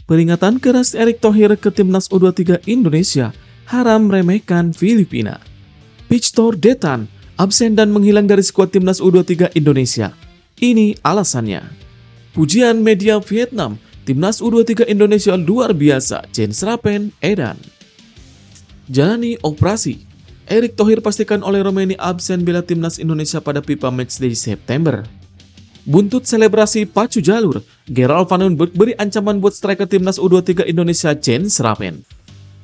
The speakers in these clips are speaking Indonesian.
Peringatan keras Erick Thohir ke Timnas U23 Indonesia, haram remehkan Filipina. Victor Detan absen dan menghilang dari skuad Timnas U23 Indonesia. Ini alasannya. Pujian media Vietnam, Timnas U23 Indonesia luar biasa, Jen Srapen edan. Jalani operasi. Erick Thohir pastikan oleh Romeni absen bela Timnas Indonesia pada FIFA Matchday September. Buntut selebrasi pacu jalur, Gerald Van Denberg beri ancaman buat striker Timnas U23 Indonesia Jen Srapen.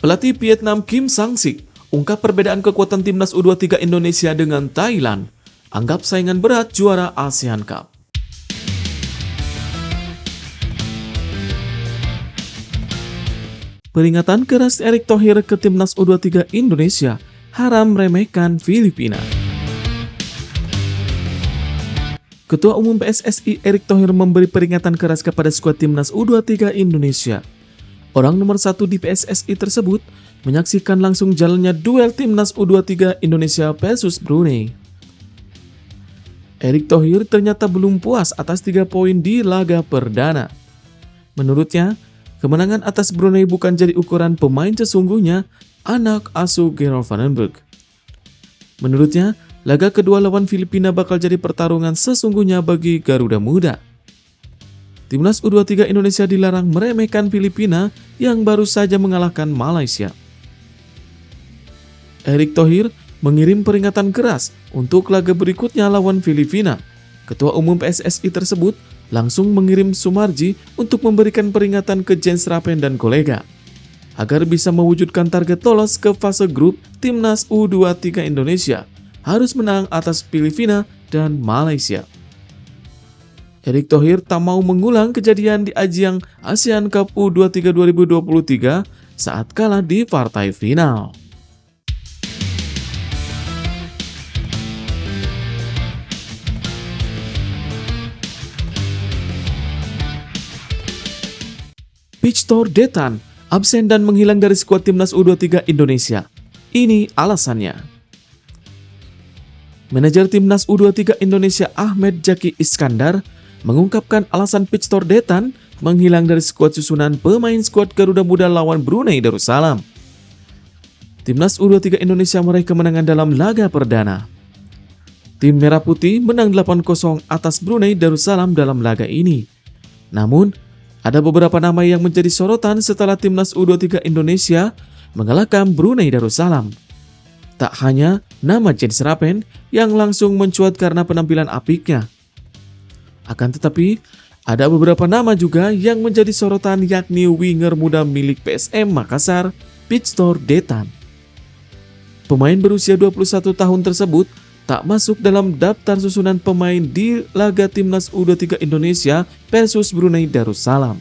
Pelatih Vietnam Kim Sang-sik ungkap perbedaan kekuatan Timnas U23 Indonesia dengan Thailand. Anggap saingan berat juara ASEAN Cup. Peringatan keras Erick Thohir ke Timnas U23 Indonesia, haram remehkan Filipina. Ketua Umum PSSI Erick Thohir memberi peringatan keras kepada skuad Timnas U23 Indonesia. Orang nomor 1 di PSSI tersebut menyaksikan langsung jalannya duel Timnas U23 Indonesia versus Brunei. Erick Thohir ternyata belum puas atas 3 poin di laga perdana. Menurutnya, kemenangan atas Brunei bukan jadi ukuran pemain sesungguhnya anak asuh Gerald Van Denberg. Menurutnya, laga kedua lawan Filipina bakal jadi pertarungan sesungguhnya bagi Garuda Muda. Timnas U23 Indonesia dilarang meremehkan Filipina yang baru saja mengalahkan Malaysia. Erick Thohir mengirim peringatan keras untuk laga berikutnya lawan Filipina. Ketua Umum PSSI tersebut langsung mengirim Sumarji untuk memberikan peringatan ke Jen Srapen dan kolega agar bisa mewujudkan target lolos ke fase grup Timnas U23 Indonesia harus menang atas Filipina dan Malaysia. Erick Thohir tak mau mengulang kejadian di ajang ASEAN Cup U23 2023 saat kalah di partai final. Victor Detan absen dan menghilang dari skuad Timnas U23 Indonesia. Ini alasannya. Manajer Timnas U23 Indonesia Ahmed Zaki Iskandar mengungkapkan alasan Victor Detan menghilang dari skuad susunan pemain skuad Garuda Muda lawan Brunei Darussalam. Timnas U23 Indonesia meraih kemenangan dalam laga perdana. Tim Merah Putih menang 8-0 atas Brunei Darussalam dalam laga ini. Namun, ada beberapa nama yang menjadi sorotan setelah Timnas U23 Indonesia mengalahkan Brunei Darussalam. Tak hanya nama Jen Srapen yang langsung mencuat karena penampilan apiknya. Akan tetapi, ada beberapa nama juga yang menjadi sorotan yakni winger muda milik PSM Makassar, Victor Detan. Pemain berusia 21 tahun tersebut tak masuk dalam daftar susunan pemain di laga Timnas U23 Indonesia versus Brunei Darussalam.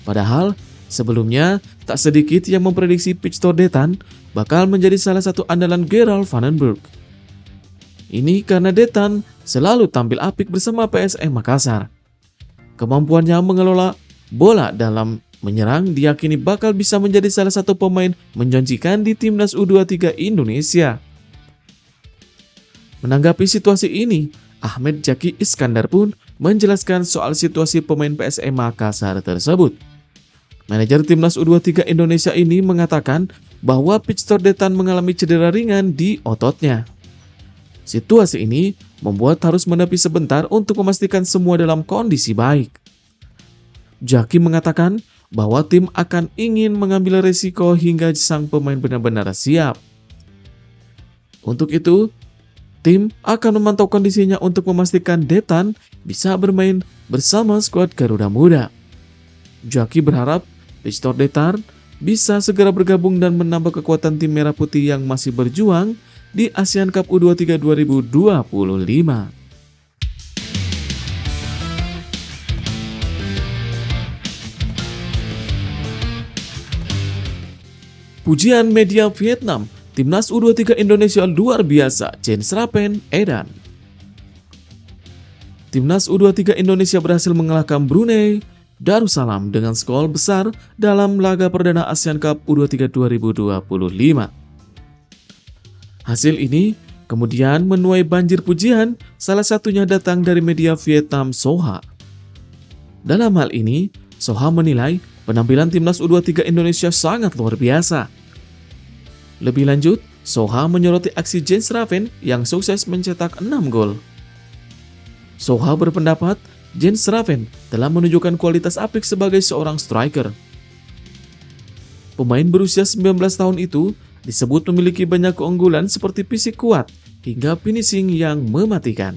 Padahal, sebelumnya, tak sedikit yang memprediksi Victor Detan bakal menjadi salah satu andalan Gerald Van Denberg. Ini karena Detan selalu tampil apik bersama PSM Makassar. Kemampuannya mengelola bola dalam menyerang diyakini bakal bisa menjadi salah satu pemain menjanjikan di Timnas U23 Indonesia. Menanggapi situasi ini, Ahmed Zaki Iskandar pun menjelaskan soal situasi pemain PSM Makassar tersebut. Manajer Timnas U23 Indonesia ini mengatakan bahwa Victor Detan mengalami cedera ringan di ototnya. Situasi ini membuat harus menepi sebentar untuk memastikan semua dalam kondisi baik. Zaki mengatakan bahwa tim akan ingin mengambil resiko hingga sang pemain benar-benar siap. Untuk itu, tim akan memantau kondisinya untuk memastikan Detan bisa bermain bersama skuad Garuda Muda. Zaki berharap Victor Detan bisa segera bergabung dan menambah kekuatan tim Merah Putih yang masih berjuang di ASEAN Cup U23 2025. Pujian media Vietnam, Timnas U23 Indonesia luar biasa, Jen Srapen edan. Timnas U23 Indonesia berhasil mengalahkan Brunei Darussalam dengan skor besar dalam laga perdana ASEAN Cup U23 2025. Hasil ini kemudian menuai banjir pujian, salah satunya datang dari media Vietnam Soha. Dalam hal ini, Soha menilai Penampilan timnas U23 Indonesia sangat luar biasa. Lebih lanjut, Soha menyoroti aksi Jens Raven yang sukses mencetak 6 gol. Soha berpendapat Jens Raven telah menunjukkan kualitas apik sebagai seorang striker. Pemain berusia 19 tahun itu disebut memiliki banyak keunggulan seperti fisik kuat hingga finishing yang mematikan.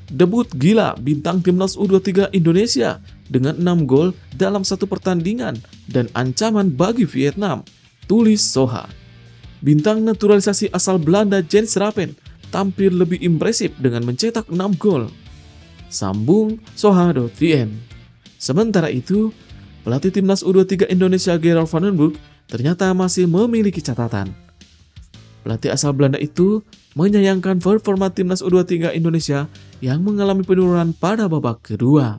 Debut gila bintang timnas U23 Indonesia dengan 6 gol dalam satu pertandingan dan ancaman bagi Vietnam, tulis Soha. Bintang naturalisasi asal Belanda Jens Raven tampil lebih impresif dengan mencetak 6 gol, sambung Soha.vn. Sementara itu, pelatih timnas U23 Indonesia Gerald van den Burg ternyata masih memiliki catatan. Pelatih asal Belanda itu menyayangkan performa timnas U23 Indonesia yang mengalami penurunan pada babak kedua.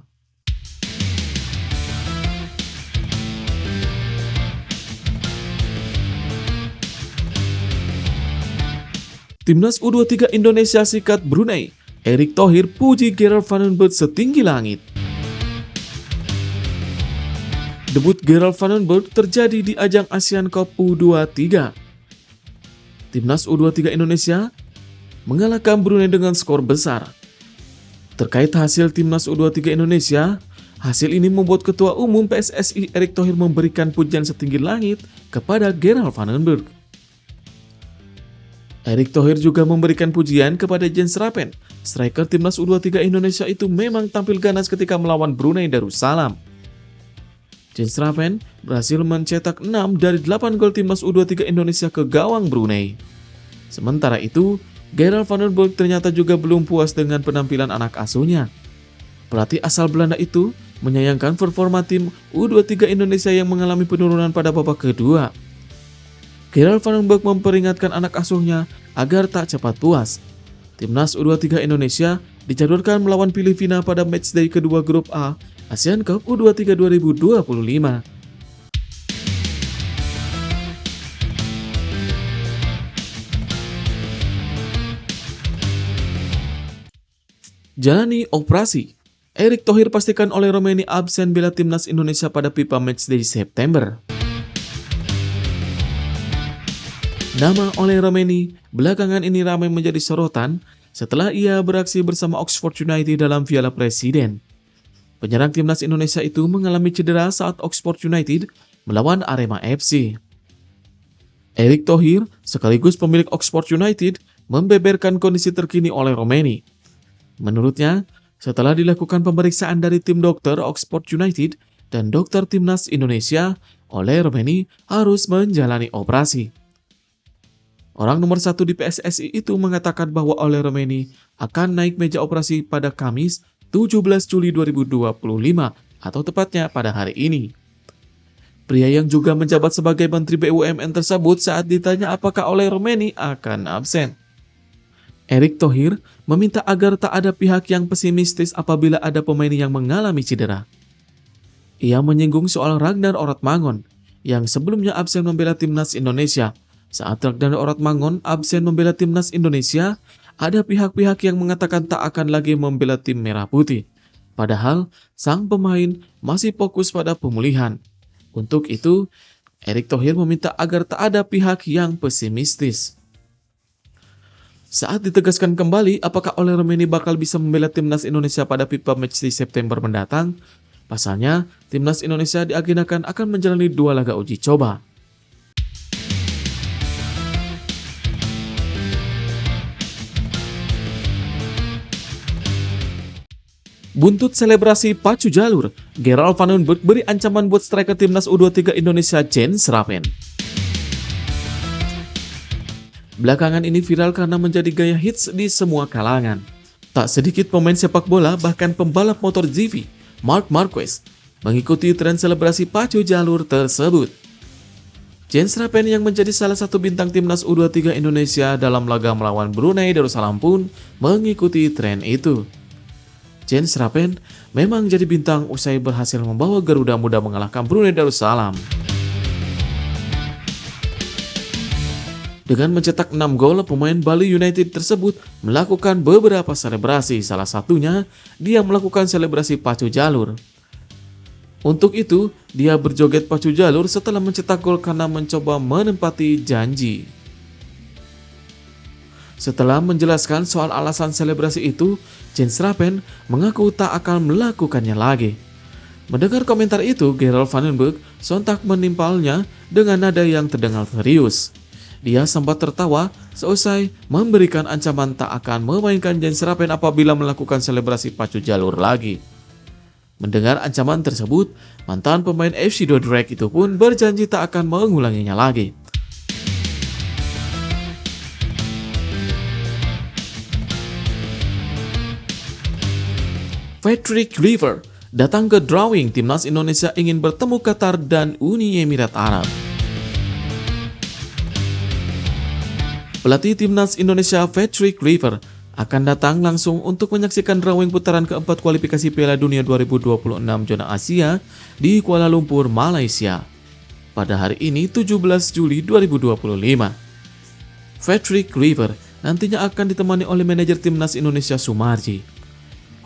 Timnas U23 Indonesia sikat Brunei. Erick Thohir puji Gerald van den Burg setinggi langit. Debut Gerald van den Burg terjadi di ajang Asian Cup U23. Timnas U23 Indonesia mengalahkan Brunei dengan skor besar. Terkait hasil Timnas U23 Indonesia, hasil ini membuat Ketua Umum PSSI Erick Thohir memberikan pujian setinggi langit kepada Gerald van den Burg. Erick Thohir juga memberikan pujian kepada Jens Raven. Striker Timnas U23 Indonesia itu memang tampil ganas ketika melawan Brunei Darussalam. Jens Raven berhasil mencetak 6 dari 8 gol Timnas U23 Indonesia ke gawang Brunei. Sementara itu, Gerald van den Burg ternyata juga belum puas dengan penampilan anak asuhnya. Pelatih asal Belanda itu menyayangkan performa tim U23 Indonesia yang mengalami penurunan pada babak kedua. Gerald van den Burg memperingatkan anak asuhnya agar tak cepat puas. Timnas U23 Indonesia dijadwalkan melawan Filipina pada matchday kedua grup A ASEAN Cup U23 2025. Jalani operasi. Erick Thohir pastikan oleh Romeni absen bela timnas Indonesia pada FIFA Matchday September. Nama Oleh Romeni belakangan ini ramai menjadi sorotan setelah ia beraksi bersama Oxford United dalam Piala Presiden. Penyerang timnas Indonesia itu mengalami cedera saat Oxford United melawan Arema FC. Erick Thohir, sekaligus pemilik Oxford United, membeberkan kondisi terkini Oleh Romeni. Menurutnya, setelah dilakukan pemeriksaan dari tim dokter Oxford United dan dokter timnas Indonesia, Oleh Romeni harus menjalani operasi. Orang nomor 1 di PSSI itu mengatakan bahwa Oleh Romeni akan naik meja operasi pada Kamis 17 Juli 2025 atau tepatnya pada hari ini. Pria yang juga menjabat sebagai Menteri BUMN tersebut saat ditanya apakah Oleh Romeni akan absen. Erick Thohir meminta agar tak ada pihak yang pesimistis apabila ada pemain yang mengalami cedera. Ia menyinggung soal Ragnar Oratmangun yang sebelumnya absen membela timnas Indonesia. Saat Ragnar Oratmangun absen membela timnas Indonesia, ada pihak-pihak yang mengatakan tak akan lagi membela tim Merah Putih. Padahal, sang pemain masih fokus pada pemulihan. Untuk itu, Erick Thohir meminta agar tak ada pihak yang pesimistis. Saat ditegaskan kembali apakah Oleh Romeni bakal bisa membela timnas Indonesia pada FIFA Matchday September mendatang, pasalnya timnas Indonesia diagendakan akan menjalani 2 laga uji coba. Buntut selebrasi pacu jalur, Gerald van den Burg beri ancaman buat striker timnas U23 Indonesia Jens Raven. Belakangan ini viral karena menjadi gaya hits di semua kalangan. Tak sedikit pemain sepak bola bahkan pembalap motor GP, Marc Marquez, mengikuti tren selebrasi pacu jalur tersebut. Jens Raven yang menjadi salah satu bintang timnas U23 Indonesia dalam laga melawan Brunei Darussalam pun mengikuti tren itu. Jens Raven memang jadi bintang usai berhasil membawa Garuda Muda mengalahkan Brunei Darussalam. Dengan mencetak 6 gol, pemain Bali United tersebut melakukan beberapa selebrasi. Salah satunya, dia melakukan selebrasi pacu jalur. Untuk itu, dia berjoget pacu jalur setelah mencetak gol karena mencoba menempati janji. Setelah menjelaskan soal alasan selebrasi itu, Jens Rappen mengaku tak akan melakukannya lagi. Mendengar komentar itu, Gerald Vandenberg sontak menimpalnya dengan nada yang terdengar serius. Dia sempat tertawa seusai memberikan ancaman tak akan memainkan Jens Rappen apabila melakukan selebrasi pacu jalur lagi. Mendengar ancaman tersebut, mantan pemain FC Dordrecht itu pun berjanji tak akan mengulanginya lagi. Patrick Kluivert datang ke drawing timnas Indonesia ingin bertemu Qatar dan Uni Emirat Arab. Pelatih timnas Indonesia Patrick Kluivert akan datang langsung untuk menyaksikan drawing putaran keempat kualifikasi Piala Dunia 2026 zona Asia di Kuala Lumpur, Malaysia pada hari ini 17 Juli 2025. Patrick Kluivert nantinya akan ditemani oleh manajer timnas Indonesia Sumarji.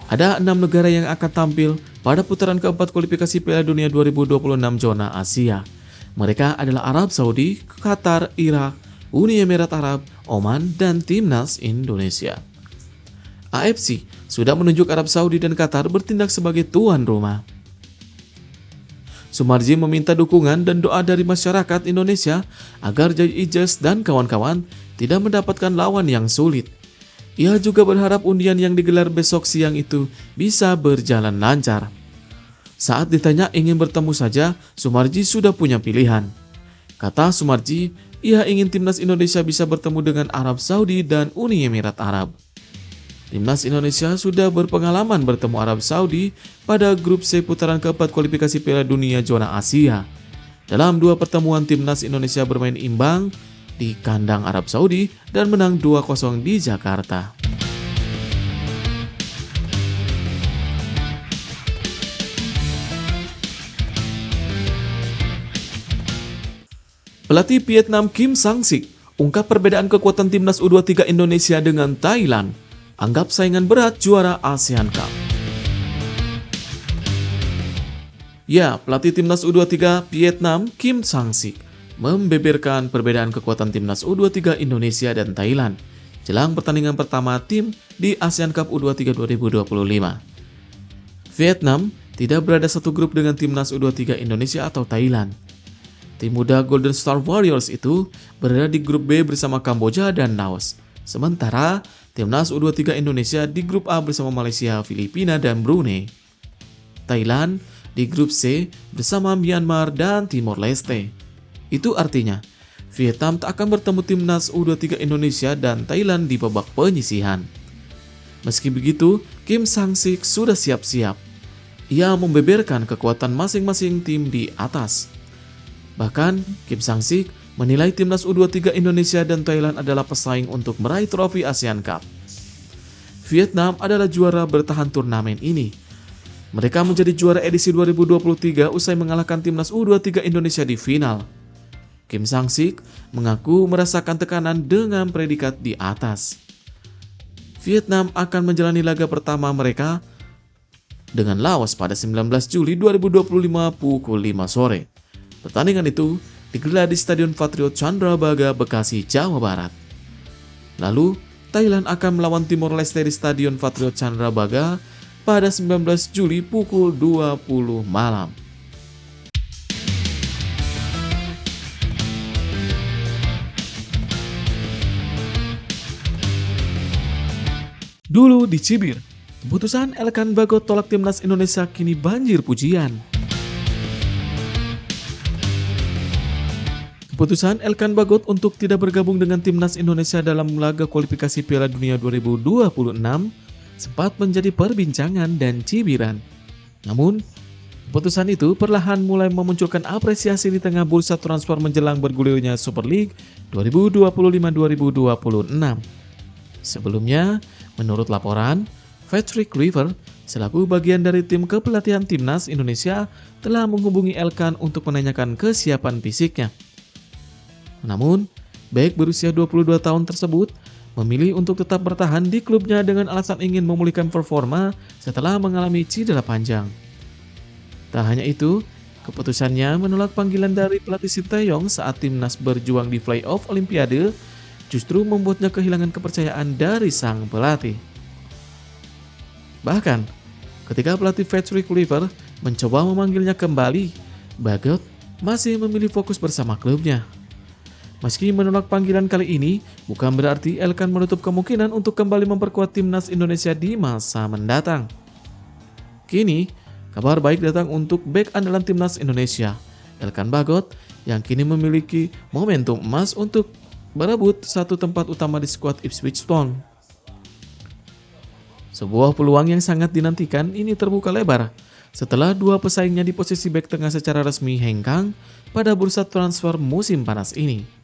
Ada 6 negara yang akan tampil pada putaran keempat kualifikasi Piala Dunia 2026 zona Asia. Mereka adalah Arab Saudi, Qatar, Irak, Uni Emirat Arab, Oman, dan timnas Indonesia. AFC sudah menunjuk Arab Saudi dan Qatar bertindak sebagai tuan rumah. Sumarji meminta dukungan dan doa dari masyarakat Indonesia agar Jai Ijaz dan kawan-kawan tidak mendapatkan lawan yang sulit. Ia juga berharap undian yang digelar besok siang itu bisa berjalan lancar. Saat ditanya ingin bertemu saja, Sumarji sudah punya pilihan. Kata Sumarji, ia ingin timnas Indonesia bisa bertemu dengan Arab Saudi dan Uni Emirat Arab. Timnas Indonesia sudah berpengalaman bertemu Arab Saudi pada grup C putaran keempat kualifikasi Piala Dunia zona Asia. Dalam 2 pertemuan timnas Indonesia bermain imbang di kandang Arab Saudi dan menang 2-0 di Jakarta. Pelatih Vietnam Kim Sang-sik ungkap perbedaan kekuatan timnas U23 Indonesia dengan Thailand, anggap saingan berat juara ASEAN Cup. Ya, pelatih timnas U23 Vietnam Kim Sang-sik membeberkan perbedaan kekuatan timnas U23 Indonesia dan Thailand jelang pertandingan pertama tim di ASEAN Cup U23 2025. Vietnam tidak berada satu grup dengan timnas U23 Indonesia atau Thailand. Tim muda Golden Star Warriors itu berada di grup B bersama Kamboja dan Laos. Sementara timnas U23 Indonesia di grup A bersama Malaysia, Filipina, dan Brunei. Thailand di grup C bersama Myanmar dan Timor Leste. Itu artinya, Vietnam tak akan bertemu timnas U23 Indonesia dan Thailand di babak penyisihan. Meski begitu, Kim Sang-sik sudah siap-siap. Ia membeberkan kekuatan masing-masing tim di atas. Bahkan, Kim Sang-sik menilai timnas U23 Indonesia dan Thailand adalah pesaing untuk meraih trofi ASEAN Cup. Vietnam adalah juara bertahan turnamen ini. Mereka menjadi juara edisi 2023 usai mengalahkan timnas U23 Indonesia di final. Kim Sang-sik mengaku merasakan tekanan dengan predikat di atas. Vietnam akan menjalani laga pertama mereka dengan Laos pada 19 Juli 2025 pukul 5 sore. Pertandingan itu digelar di Stadion Patriot Candrabaga, Bekasi, Jawa Barat. Lalu, Thailand akan melawan Timor Leste di Stadion Patriot Candrabaga pada 19 Juli pukul 20 malam. Dulu di Cibir, keputusan Elkan Bagot tolak timnas Indonesia kini banjir pujian. Keputusan Elkan Bagot untuk tidak bergabung dengan timnas Indonesia dalam laga kualifikasi Piala Dunia 2026 sempat menjadi perbincangan dan cibiran. Namun, keputusan itu perlahan mulai memunculkan apresiasi di tengah bursa transfer menjelang bergulirnya Super League 2025-2026. Sebelumnya, menurut laporan, Patrick Kluivert selaku bagian dari tim kepelatihan timnas Indonesia telah menghubungi Elkan untuk menanyakan kesiapan fisiknya. Namun, bek berusia 22 tahun tersebut memilih untuk tetap bertahan di klubnya dengan alasan ingin memulihkan performa setelah mengalami cedera panjang. Tak hanya itu, keputusannya menolak panggilan dari pelatih Sinteyong saat timnas berjuang di playoff Olimpiade justru membuatnya kehilangan kepercayaan dari sang pelatih. Bahkan, ketika pelatih Patrick Kluivert mencoba memanggilnya kembali, Bagot masih memilih fokus bersama klubnya. Meski menolak panggilan kali ini, bukan berarti Elkan menutup kemungkinan untuk kembali memperkuat timnas Indonesia di masa mendatang. Kini, kabar baik datang untuk bek andalan timnas Indonesia, Elkan Bagot, yang kini memiliki momentum emas untuk berebut satu tempat utama di skuad Ipswich Town. Sebuah peluang yang sangat dinantikan ini terbuka lebar setelah dua pesaingnya di posisi bek tengah secara resmi hengkang pada bursa transfer musim panas ini.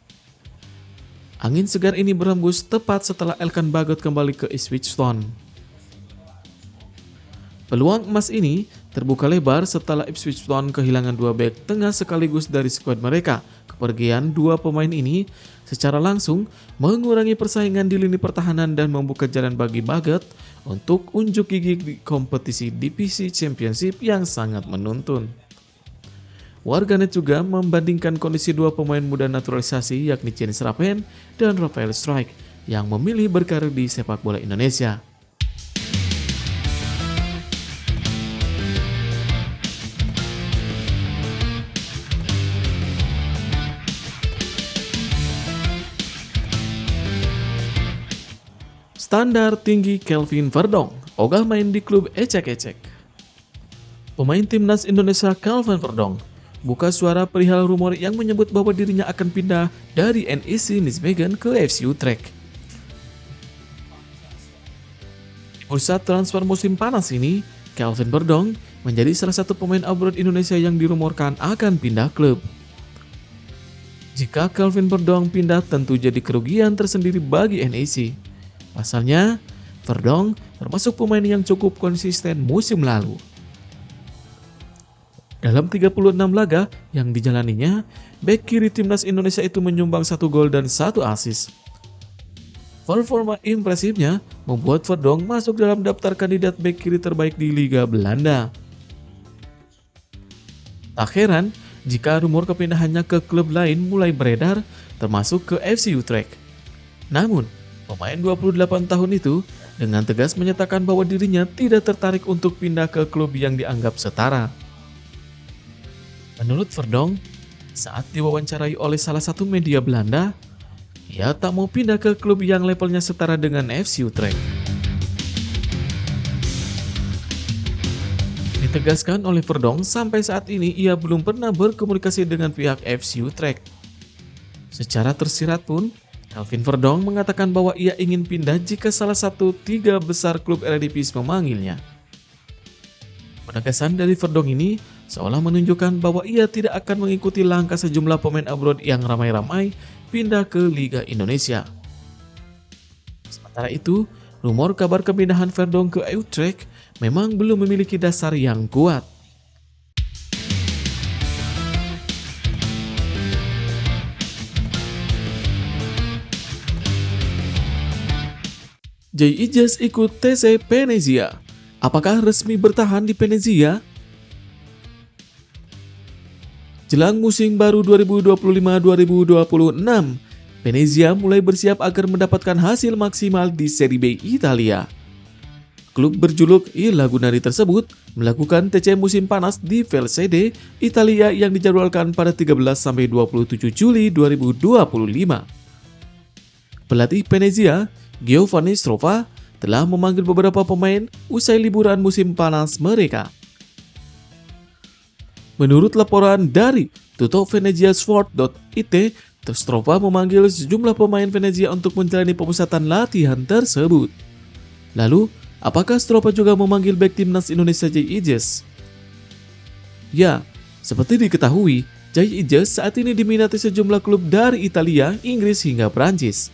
Angin segar ini berhembus tepat setelah Elkan Bagot kembali ke Ipswich Town. Peluang emas ini terbuka lebar setelah Ipswich Town kehilangan dua bek tengah sekaligus dari skuad mereka. Kepergian dua pemain ini secara langsung mengurangi persaingan di lini pertahanan dan membuka jalan bagi Bagot untuk unjuk gigi di kompetisi divisi Championship yang sangat menuntun. Warganet juga membandingkan kondisi dua pemain muda naturalisasi yakni Jenis Rapen dan Rafael Struijk yang memilih berkarir di sepak bola Indonesia. Standar tinggi Kelvin Verdong, ogah main di klub ecek-ecek. Pemain timnas Indonesia Kelvin Verdong buka suara perihal rumor yang menyebut bahwa dirinya akan pindah dari NEC Nijmegen ke FC Utrecht. Di bursa transfer musim panas ini, Kelvin Verdong menjadi salah satu pemain abroad Indonesia yang dirumorkan akan pindah klub. Jika Kelvin Verdong pindah tentu jadi kerugian tersendiri bagi NEC. Pasalnya, Verdong termasuk pemain yang cukup konsisten musim lalu. Dalam 36 laga yang dijalaninya, bek kiri timnas Indonesia itu menyumbang 1 gol dan 1 assist. Performa impresifnya membuat Verdong masuk dalam daftar kandidat bek kiri terbaik di Liga Belanda. Tak heran jika rumor kepindahannya ke klub lain mulai beredar, termasuk ke FC Utrecht. Namun, pemain 28 tahun itu dengan tegas menyatakan bahwa dirinya tidak tertarik untuk pindah ke klub yang dianggap setara. Menurut Verdong, saat diwawancarai oleh salah satu media Belanda, ia tak mau pindah ke klub yang levelnya setara dengan FC Utrecht. Ditegaskan oleh Verdong, sampai saat ini ia belum pernah berkomunikasi dengan pihak FC Utrecht. Secara tersirat pun, Kelvin Verdong mengatakan bahwa ia ingin pindah jika salah satu 3 besar klub Eredivisie memanggilnya. Penegasan dari Verdong ini seolah menunjukkan bahwa ia tidak akan mengikuti langkah sejumlah pemain abroad yang ramai-ramai pindah ke Liga Indonesia. Sementara itu, rumor kabar kepindahan Verdong ke Utrecht memang belum memiliki dasar yang kuat. Jay Ijes ikut TC Venezia. Apakah resmi bertahan di Venezia? Jelang musim baru 2025-2026, Venezia mulai bersiap agar mendapatkan hasil maksimal di Serie B Italia. Klub berjuluk Il Lagunari tersebut melakukan TC musim panas di Valsede, Italia yang dijadwalkan pada 13-27 Juli 2025. Pelatih Venezia, Giovanni Strova, telah memanggil beberapa pemain usai liburan musim panas mereka. Menurut laporan dari tuttovenezia-sport.it, Strova memanggil sejumlah pemain Venezia untuk menjalani pemusatan latihan tersebut. Lalu, apakah Strova juga memanggil bek timnas Indonesia Jay Ijes? Ya, seperti diketahui, Jay Ijes saat ini diminati sejumlah klub dari Italia, Inggris hingga Prancis.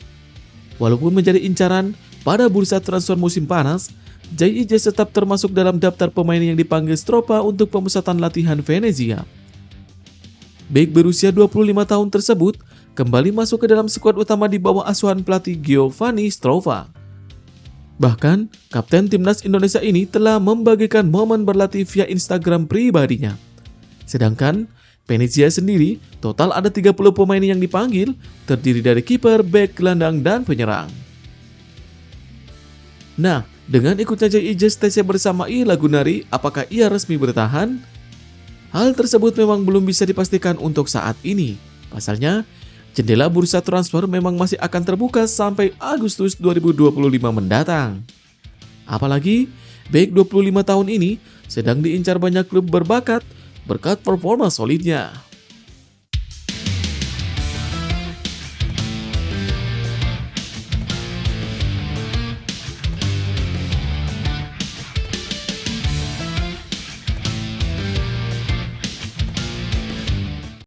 Walaupun menjadi incaran pada bursa transfer musim panas, Jay Ijes tetap termasuk dalam daftar pemain yang dipanggil Strova untuk pemusatan latihan Venezia. Bek berusia 25 tahun tersebut kembali masuk ke dalam skuad utama di bawah asuhan pelatih Giovanni Strova. Bahkan, Kapten Timnas Indonesia ini telah membagikan momen berlatih via Instagram pribadinya. Sedangkan, Venezia sendiri total ada 30 pemain yang dipanggil, terdiri dari kiper, bek, gelandang, dan penyerang. Nah, dengan ikutnya J.I. TC bersama Ila Gunari, apakah ia resmi bertahan? Hal tersebut memang belum bisa dipastikan untuk saat ini. Pasalnya, jendela bursa transfer memang masih akan terbuka sampai Agustus 2025 mendatang. Apalagi, bek 25 tahun ini sedang diincar banyak klub berbakat berkat performa solidnya.